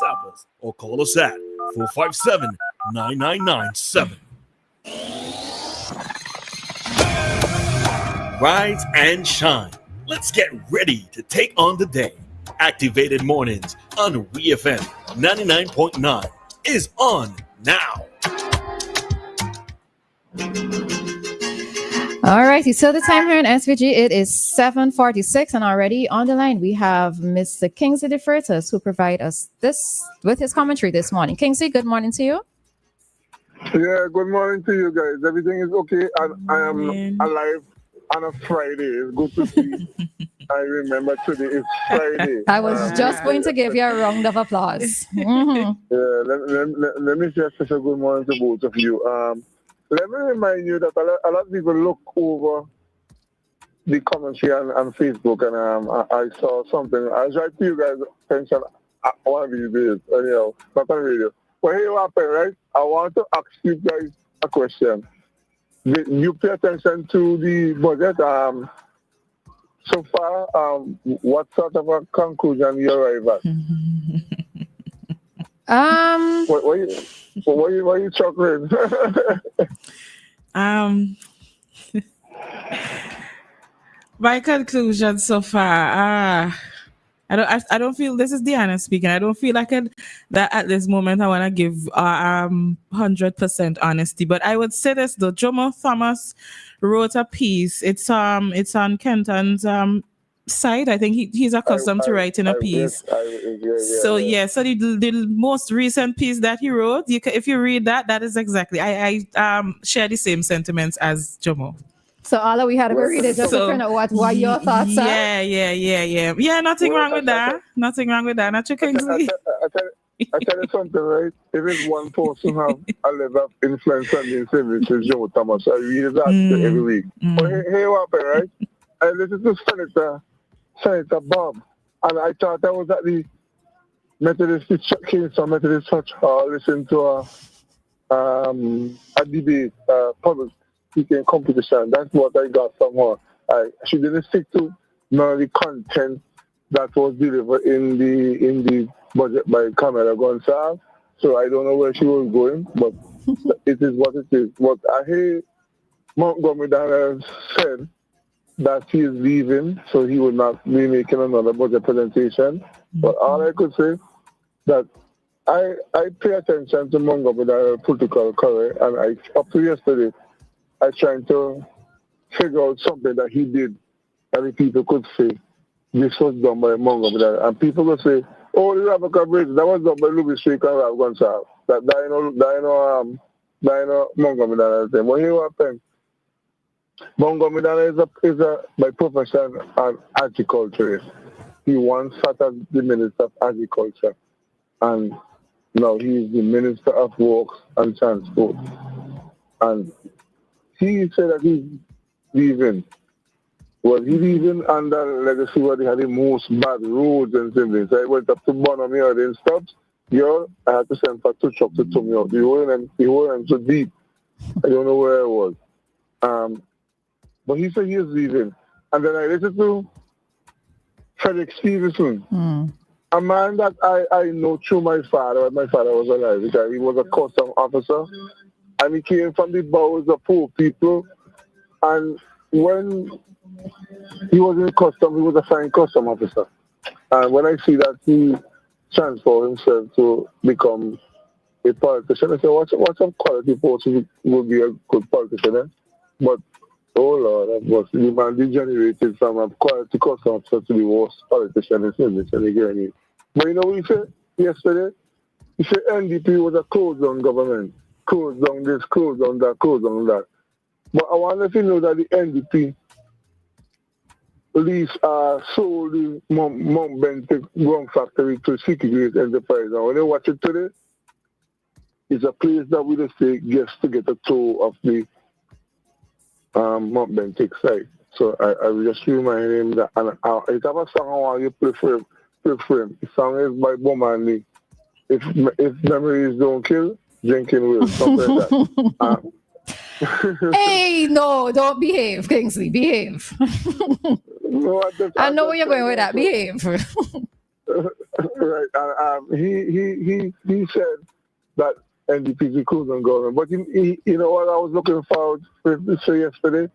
WhatsApp us or call us at 457-9997. Rise and shine. Let's get ready to take on the day. Activated Mornings on WEFM 99.9 is on now. All right, so the time here in SVG, it is 7:46, and already on the line we have Mr. Kingsley Defreitas, who provide us this with his commentary this morning. Kingsley, good morning to you. Yeah, good morning to you guys. Everything is okay, and I am alive on a Friday. It's good to see. I remember today is Friday. I was just going to give you a round of applause. Mm-hmm. Yeah, let me just say a good morning to both of you. Let me remind you that a lot of people look over the commentary on Facebook, and I saw something. I tried to you guys attention one of these days, not on radio. But here what happened, right? I want to ask you guys a question. You pay attention to the budget. So far, what sort of a conclusion you arrive at? Why are you chuckling? My conclusion so far, I don't feel, this is Dianna speaking. I don't feel like that at this moment I want to give 100% honesty. But I would say this though, Jomo Thomas wrote a piece. It's on Kenton's side. I think he's accustomed to writing a piece. So the most recent piece that he wrote, if you read that is exactly, I share the same sentiments as Jomo. So all we had to go read it just to find out what your thoughts are. Yeah, nothing wrong with that. Not your Kingsley. I tell you something, right? If it's one person have a level of influence on the service, it's Joe Thomas. I read that every week. But here what happened, right? I listened to Senator Bob, and I thought that was at the Methodist Kingston Methodist Church Hall. Listened to a debate, public speaking competition. That's what I got from her. She didn't stick to none of the content that was delivered in the budget by Kamala Gonsalves. So I don't know where she was going, but it is what it is. But I hear Montgomery Daniels said that he is leaving, so he will not be making another budget presentation. But all I could say that I pay attention to Montgomery Daniels' political career, and up to yesterday, I tried to figure out something that he did that the people could say this was done by Montgomery Daniels. And people would say, oh, the Rebecca Bridge, that was done by Louis Street and Ralph Gonsalves. That Montgomery Daniels thing. But here what happened? Montgomery Daniels is by profession an agriculturist. He once sat as the Minister of Agriculture, and now he is the Minister of Works and Transport. And he said that he's leaving. Well, he leaving under legacy where they had the most bad roads and things. So I went up to Bonham here, then stopped. I had to send for two trucks to tow me out. The whole them so deep. I don't know where I was. But he said he is leaving. And then I listened to Frederick Stevenson, a man that I know through my father when my father was alive, because he was a custom officer. And he came from the bowels of poor people. And when he was in custom, he was a fine custom officer. And when I see that he transformed himself to become a politician, I said, what some quality person would be a good politician? Eh? But, oh Lord, that was the man degenerated from a quality custom officer to the worst politician in this. And again, but you know what he said yesterday? He said NDP was a closed-down government. Closed down this, closed down that, closed down that. But I want to know that the NDP lease sold the Mount Bentic Rum Factory to City Great Enterprise. And when you watch it today, it's a place that we just say guests to get a tour of the Mount Bentic site. So I will just remind him that, and it's a song I want you to play for him. The song is by Bomani. If memories don't kill, drinking will, something like that. Hey, no, don't behave, Kingsley, behave. No, I know where you're going with that, behave. Right. He said that NDP is a cruising government. But you know what I was looking forward to say yesterday?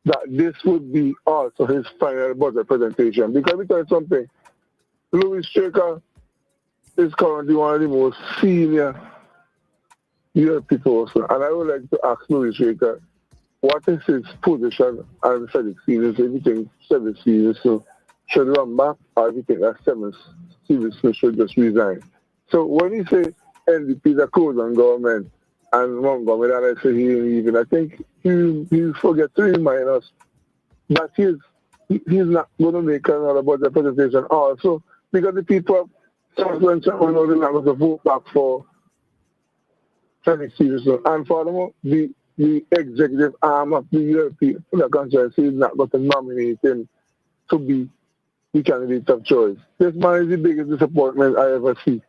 That this would be also his final budget presentation. Because let me tell you something. Louis Straker is currently one of the most senior ULP person. And I would like to ask Louis Straker, what is his position on Felix Stevens? If you think Felix Stevens should run back, or if you think that Stevens should just resign. So when you say NDP is a cruising government, and Montgomery, and I say he ain't leaving, I think he forget to remind us that he's not going to make another budget presentation also, because the people of when know they're not going to vote back for Felix Stevenson. And furthermore, the executive arm of the European constituency is not going to nominate him to be the candidate of choice. This man is the biggest disappointment I ever see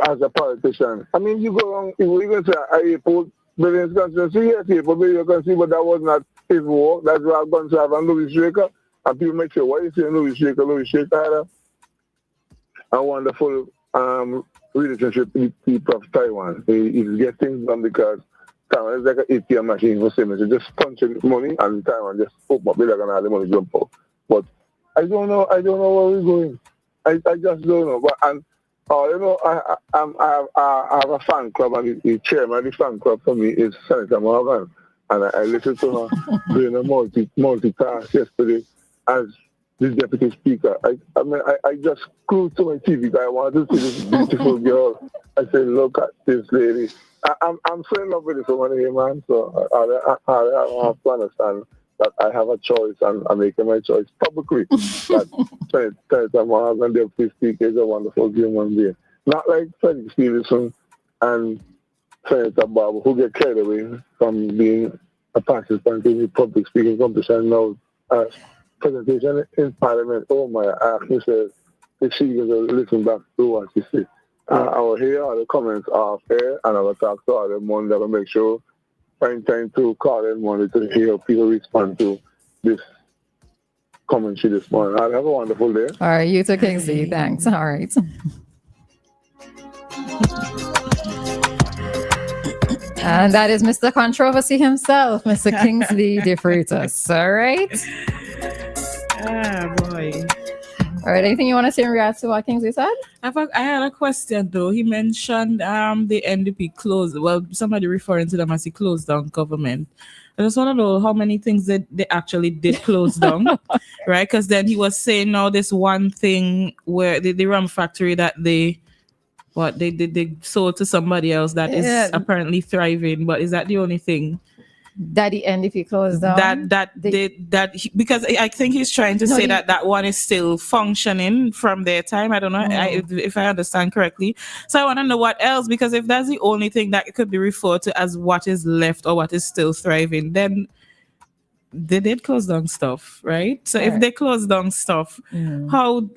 as a politician. I mean, you go wrong, you even say, I put Billion's constituency, yes, he put Billion constituency, but that was not his work. That's why I'm going to have Louis Straker. And people make sure, why you saying Louis Straker? Louis Straker had a wonderful relationship with the people of Taiwan. He gets things done because Taiwan is like an ATM machine for Simmons. You just punch in money and Taiwan just open up, they're going to have the money jump out. But I don't know where we're going. I just don't know. But you know, I have a fan club, and the chairman of the fan club for me is Senator Morgan. And I listened to her doing a multitask yesterday as the deputy speaker. I just screwed to my TV because I wanted to see this beautiful girl. I said, look at this lady. I'm so in love with this woman here, man. So I have to understand that I have a choice, and I'm making my choice publicly. That Senator Morgan, deputy speaker, is a wonderful human being. Not like Felix Stevenson and Senator Bob, who get carried away from being a participant in the public speaking competition. Now, presentation in Parliament, oh my, I actually said, if she going to listen back to what she said. I will hear all the comments off air, and I will talk to all them Monday. I will make sure find time to call them Monday to hear people respond to this commentary this morning. I'll have a wonderful day. All right, you too, Kingsley. Thanks. All right. And that is Mr. Controversy himself, Mr. Kingsley Defreitas. All right. Ah, boy. All right. Anything you want to say in regards to what Kingsley said? I had a question though. He mentioned the NDP closed. Well, somebody referring to them as the closed down government. I just want to know how many things that they actually did close down, right? Because then he was saying now this one thing where the rum factory that they sold to somebody else that is apparently thriving, but is that the only thing that the NDP closed down? Because I think he's trying to say that one is still functioning from their time. I don't know if I understand correctly. So I want to know what else, because if that's the only thing that could be referred to as what is left or what is still thriving, then they did close down stuff, right? So if they close down stuff, how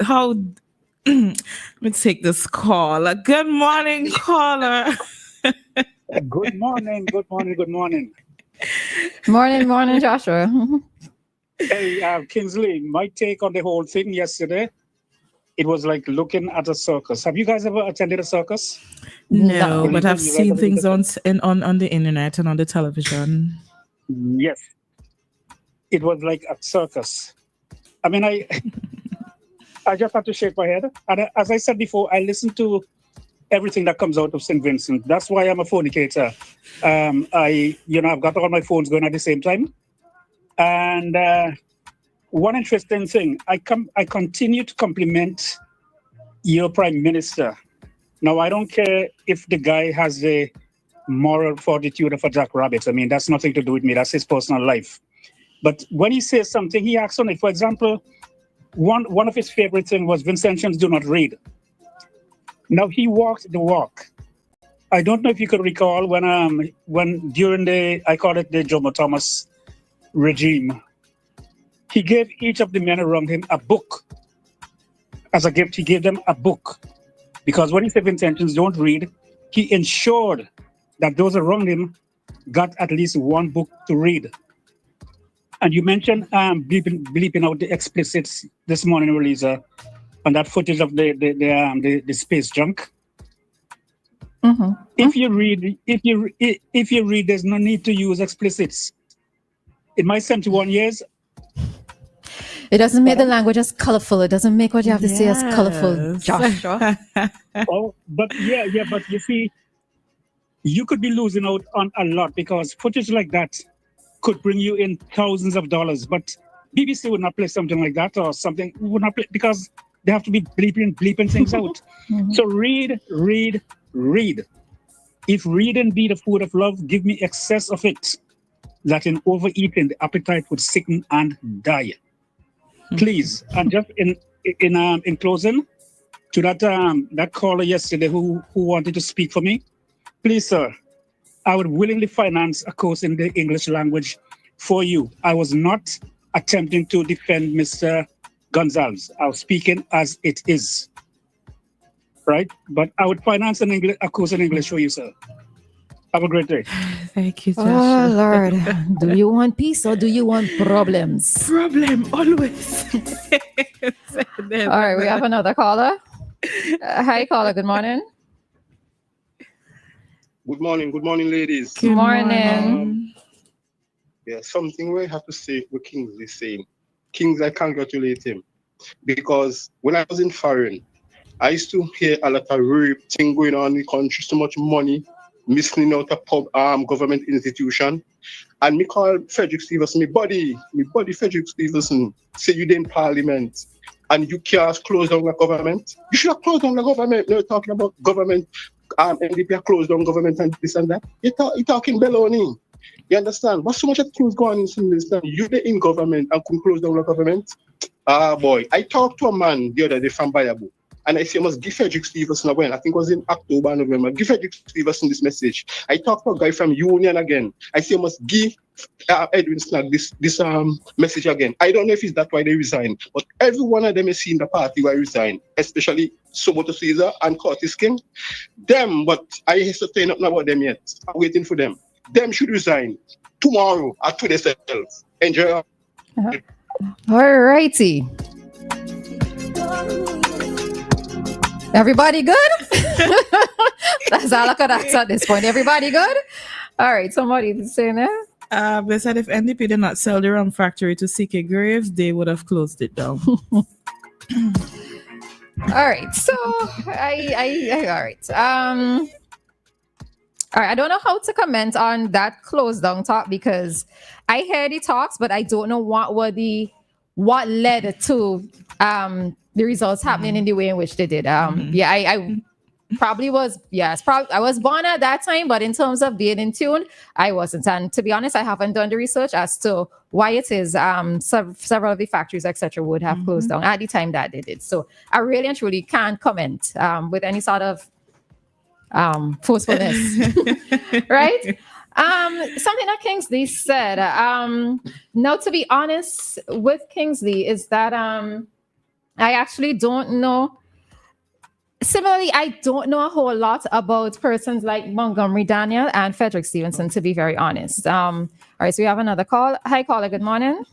let me take this call. Good morning, caller. Good morning. Morning, Joshua. Hey, Kingsley, my take on the whole thing yesterday, it was like looking at a circus. Have you guys ever attended a circus? No, but I've seen things on the internet and on the television. Yes. It was like a circus. I mean, I just had to shake my head. And as I said before, I listen to everything that comes out of St. Vincent. That's why I'm a fornicator. I've got all my phones going at the same time. And one interesting thing, I continue to compliment your Prime Minister. Now, I don't care if the guy has the moral fortitude of a jackrabbit. I mean, that's nothing to do with me. That's his personal life. But when he says something, he acts on it. For example, one of his favorite things was Vincentians do not read. Now, he walked the walk. I don't know if you could recall when during I call it the Jomo Thomas regime, he gave each of the men around him a book. As a gift, he gave them a book. Because when he said Vincentians don't read, he ensured that those around him got at least one book to read. And you mentioned bleeping out the explicits this morning, Roleza. on that footage of the space junk. Mhm. If you read, there's no need to use explicits. In my 71 years, It doesn't make the language as colorful. It doesn't make what you have to say as colorful, Yes. Joshua. but you see, you could be losing out on a lot because footage like that could bring you in thousands of dollars. But BBC would not play something like that, or something would not play because they have to be bleeping things out. So read. If reading be the food of love, give me excess of it, that in overeating the appetite would sicken and die. Please, and just in closing, to that caller yesterday who wanted to speak for me, please, sir, I would willingly finance a course in the English language for you. I was not attempting to defend Mr. Gonzalez. I was speaking as it is, right? But I would finance a course in English for you, sir. Have a great day. Thank you, Oh, Joshua. Lord. Do you want peace or do you want problems? Problem always. All right, we have another caller. Hi, caller. Good morning. Good morning, ladies. Good morning. Yeah, something we have to say what Kingsley is saying. Kingsley, I congratulate him because when I was in foreign, I used to hear a lot of rape thing going on in the country, so much money missing out of government institution. And me call Frederick Stevenson, me buddy Frederick Stevenson, say you in parliament and you can't close down the government. You should have closed down the government. No, talking about government, NDP closed down government and this and that. You're talking baloney. You understand? What's so much of things going on in this time? You in government and can close down the government? Boy, I talked to a man the other day from Bayabo. And I say, I must give Frederick Stevenson again. I think it was in October, November. Give Frederick Stevenson this message. I talked to a guy from Union again. I say, I must give Edwin Snag this message again. I don't know if it's that why they resign, but every one of them is seen the party why resign, especially Somoto Caesar and Curtis King. Them, but I hesitate not about them yet. I'm waiting for them. Them should resign tomorrow or to themselves. Enjoy. All righty. Everybody good? That's all I could ask at this point. Everybody good? All right, somebody saying that? They said if NDP did not sell the rum factory to CK Graves, they would have closed it down. All right, so I all right. All right, I don't know how to comment on that close down talk because I heard the talks, but I don't know what led to the results happening in the way in which they did. Yeah, I probably was. Yes, I was born at that time, but in terms of being in tune, I wasn't. And to be honest, I haven't done the research as to why it is several of the factories, etc., would have closed down at the time that they did. So I really and truly can't comment with any sort of forcefulness, right? Something that Kingsley said. No, to be honest with Kingsley is that I actually don't know. Similarly, I don't know a whole lot about persons like Montgomery Daniel and Frederick Stevenson, to be very honest. All right, so we have another call. Hi, caller. Good morning.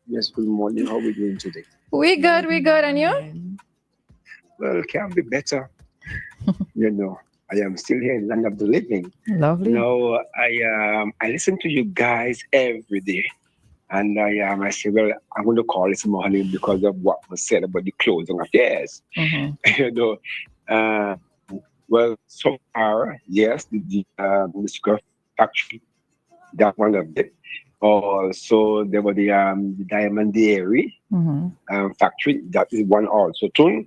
Yes, good morning. How are we doing today? We good. And you? Well, it can be better. I am still here in land of the living. Lovely. I listen to you guys every day. And I say, well, I'm going to call this morning because of what was said about the closing affairs. Well, so far, yes, the sugar factory, that one of it. Also, there were the diamond dairy factory, that is one also too.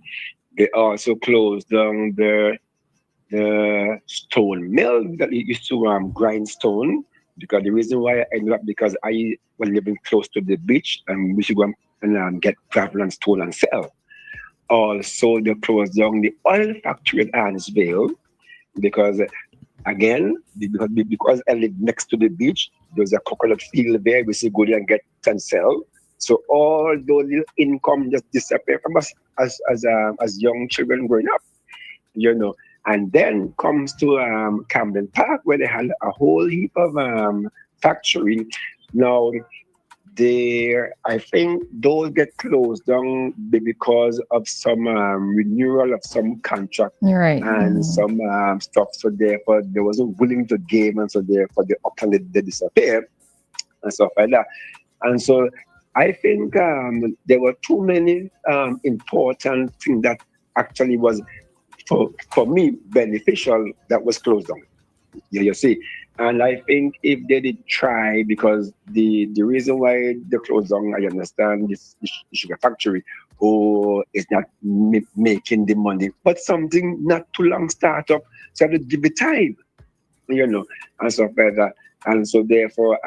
They also closed down the stone mill that used to grind stone. Because the reason why I ended up, because I was living close to the beach and we should go and get gravel and stone and sell. Also, they closed down the oil factory at Annisville because, again, because I live next to the beach, there's a coconut field there, we should go there and get and sell. So all those little income just disappear from us as young children growing up, And then comes to Camden Park, where they had a whole heap of factory. Now, I think those get closed down because of some renewal of some contract You're right. and some stuff. So therefore, they wasn't willing to give, and so therefore they up and they disappear and stuff like that. And so I think there were too many important things that actually was for me beneficial that was closed down. You see. And I think if they did try, because the reason why they closed down, I understand this sugar factory, is not making the money, but something not too long start up, so I have to give it time, and stuff like that. And so therefore,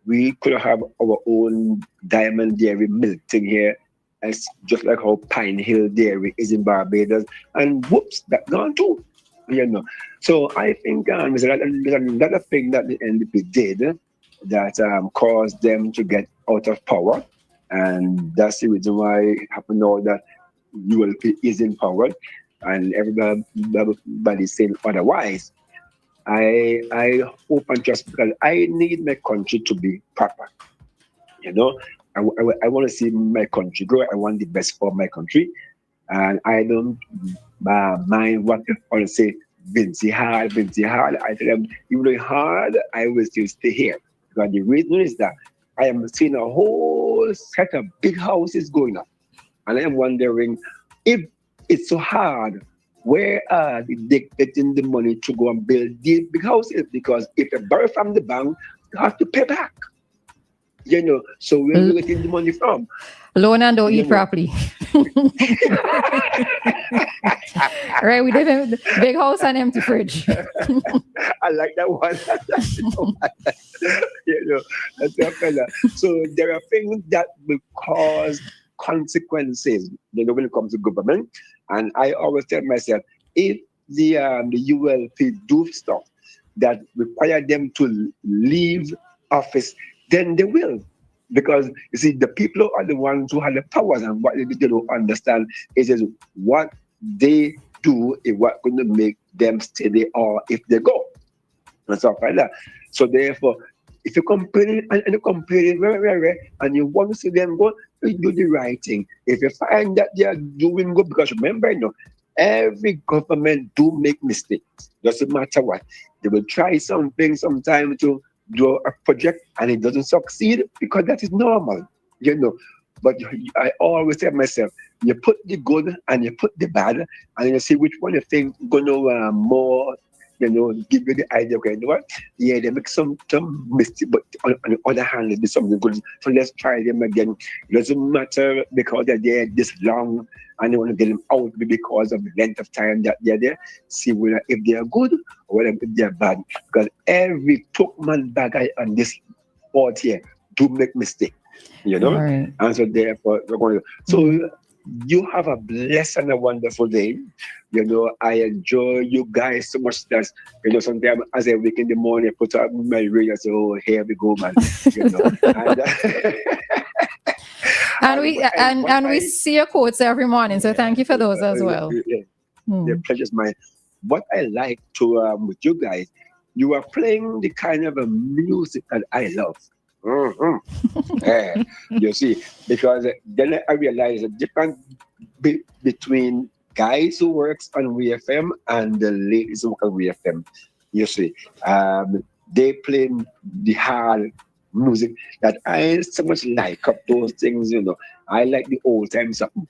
we could have our own Diamond Dairy milk thing here, as just like how Pine Hill Dairy is in Barbados, and whoops, that gone too. So I think there's another thing that the NDP did that caused them to get out of power, and that's the reason why it happened now that ULP is in power, and everybody's saying otherwise. I hope and trust, because I need my country to be proper. I want to see my country grow. I want the best for my country, and I don't mind what people say. Vinci hard. I tell them, even though hard, I will still stay here. Because the reason is that I am seeing a whole set of big houses going up. And I am wondering, if it's so hard, where are they getting the money to go and build these big houses? Because if they borrow from the bank, you have to pay back. So where are you getting the money from? Loan and don't eat properly. Right, we did a big house and empty fridge. I like that one. So there are things that will cause consequences, when it comes to government. And I always tell myself, if the ULP do stuff that require them to leave office, then they will. Because you see, the people are the ones who have the powers, and what they don't understand is what they do is what going to make them stay there, or if they go, and stuff like that. So therefore, if you compare and you compare it, and you want to see them go, you do the right thing. If you find that they are doing good, because remember, every government do make mistakes. Doesn't matter what. They will try something sometime to do a project and it doesn't succeed, because that is normal, But I always tell myself, you put the good and you put the bad, and you see which one you think gonna more, give you the idea. Okay, yeah, they make some mistake, but on the other hand, they do something good. So let's try them again. It doesn't matter because they're there this long, and they want to get them out because of the length of time that they're there. See whether if they are good or whether if they are bad. Because every Pokemon bad guy on this board here do make mistake, Right. And so therefore we're going to. So you have a blessed and a wonderful day. I enjoy you guys so much that sometimes as I wake in the morning, I put up my radio and say, "Oh, here we go, man." And we see your quotes every morning, so thank you for those as well. The pleasure's mine. What I like to with you guys, you are playing the kind of a music that I love. Yeah, you see, because then I realized the difference between guys who works on WEFM and the ladies who work on WEFM. You see, they play the hard music that I so much like up those things. I like the old time something.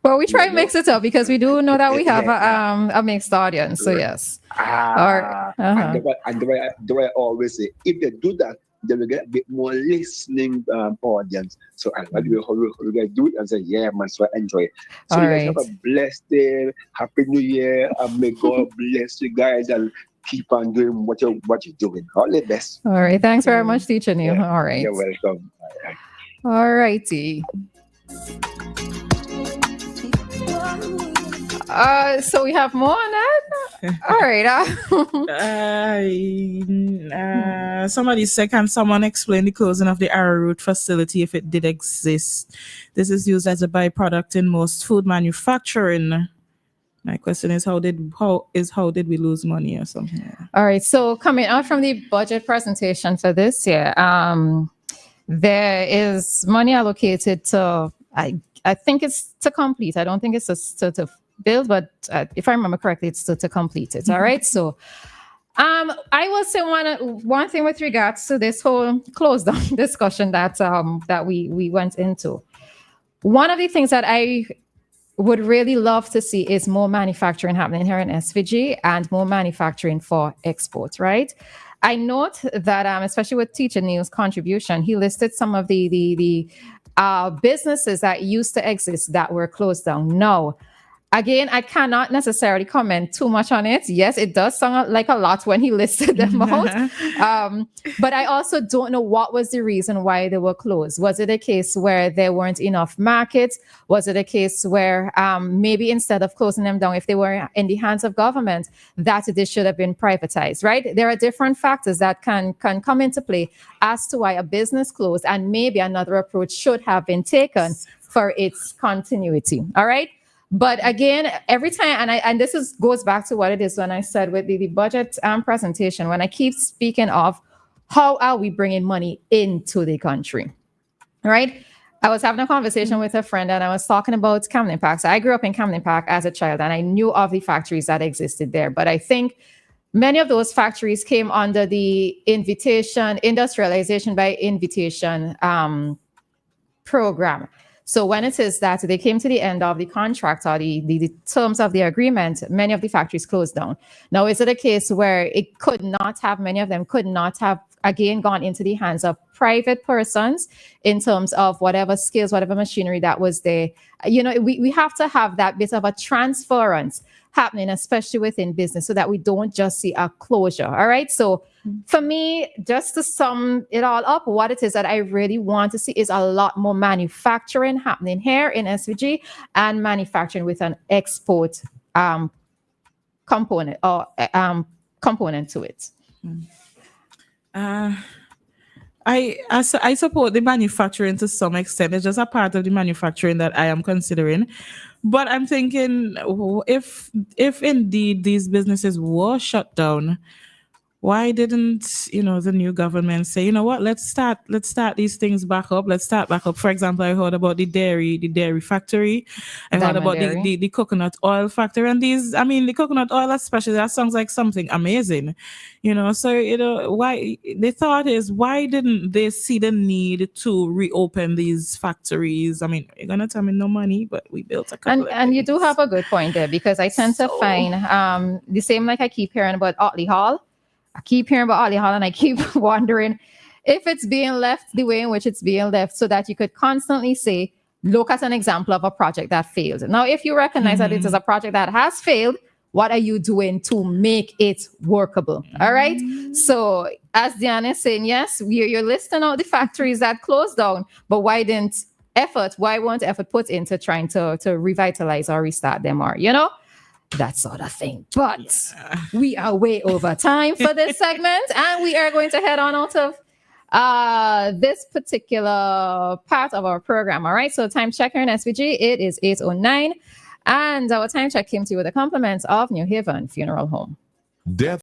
Well, we try and mix it up because we do know that we have a mixed audience. So yes. And the way I always say, if they do that, they will get a bit more listening audience. So I like how you guys do it and say, yeah, man, so I enjoy it. So you guys have a blessed day, happy new year, and may God bless you guys and keep on doing what you're doing. All the best. All right. Thanks very much, Teacher Neil. Yeah. All right. You're welcome. All righty. So we have more on that? All right. Somebody said, can someone explain the closing of the arrowroot facility if it did exist? This is used as a byproduct in most food manufacturing. My question is, how did we lose money or something? All right. So coming out from the budget presentation for this year, there is money allocated to, I think it's to complete. I don't think it's to build, but if I remember correctly, it's to complete it. All right. So I will say one thing with regards to this whole closed down discussion that we went into. One of the things that I would really love to see is more manufacturing happening here in SVG and more manufacturing for export, right? I note that especially with Teacher Neil's contribution, he listed some of the businesses that used to exist that were closed down. No. Again, I cannot necessarily comment too much on it. Yes, it does sound like a lot when he listed them out. But I also don't know what was the reason why they were closed. Was it a case where there weren't enough markets? Was it a case where maybe instead of closing them down, if they were in the hands of government, that they should have been privatized, right? There are different factors that can come into play as to why a business closed, and maybe another approach should have been taken for its continuity. All right. But again, every time, and this goes back to what it is when I said with the budget presentation, when I keep speaking of how are we bringing money into the country, right? I was having a conversation with a friend and I was talking about Camden Park. So I grew up in Camden Park as a child and I knew of the factories that existed there. But I think many of those factories came under the industrialization by invitation program. So when it is that they came to the end of the contract or the terms of the agreement, many of the factories closed down. Now, is it a case where many of them could not have, again, gone into the hands of private persons in terms of whatever skills, whatever machinery that was there? You know, we have to have that bit of a transference happening, especially within business, so that we don't just see a closure. All right. So for me, just to sum it all up, what it is that I really want to see is a lot more manufacturing happening here in SVG and manufacturing with an export component or component to it. I support the manufacturing to some extent. It's just a part of the manufacturing that I am considering. But I'm thinking, if indeed these businesses were shut down, why didn't the new government say, you know what, let's start these things back up. Let's start back up. For example, I heard about the dairy factory. I heard about the coconut oil factory, and the coconut oil especially, that sounds like something amazing. So why the thought is, why didn't they see the need to reopen these factories? I mean, you're gonna tell me no money, but we built a couple and you do have a good point there, because I tend to find the same, like I keep hearing about Otley Hall. I keep hearing about Otley Hall and I keep wondering if it's being left the way in which it's being left, so that you could constantly say, look at an example of a project that failed. Now, if you recognize that it is a project that has failed, what are you doing to make it workable? All right. So as Dianna is saying, yes, you're listing out the factories that closed down, but why weren't effort put into trying to revitalize or restart them, or, that sort of thing. But we are way over time for this segment, and we are going to head on out of this particular part of our program. All right. So time check here in SVG, it is 8:09, and our time check came to you with the compliments of New Haven Funeral Home. Death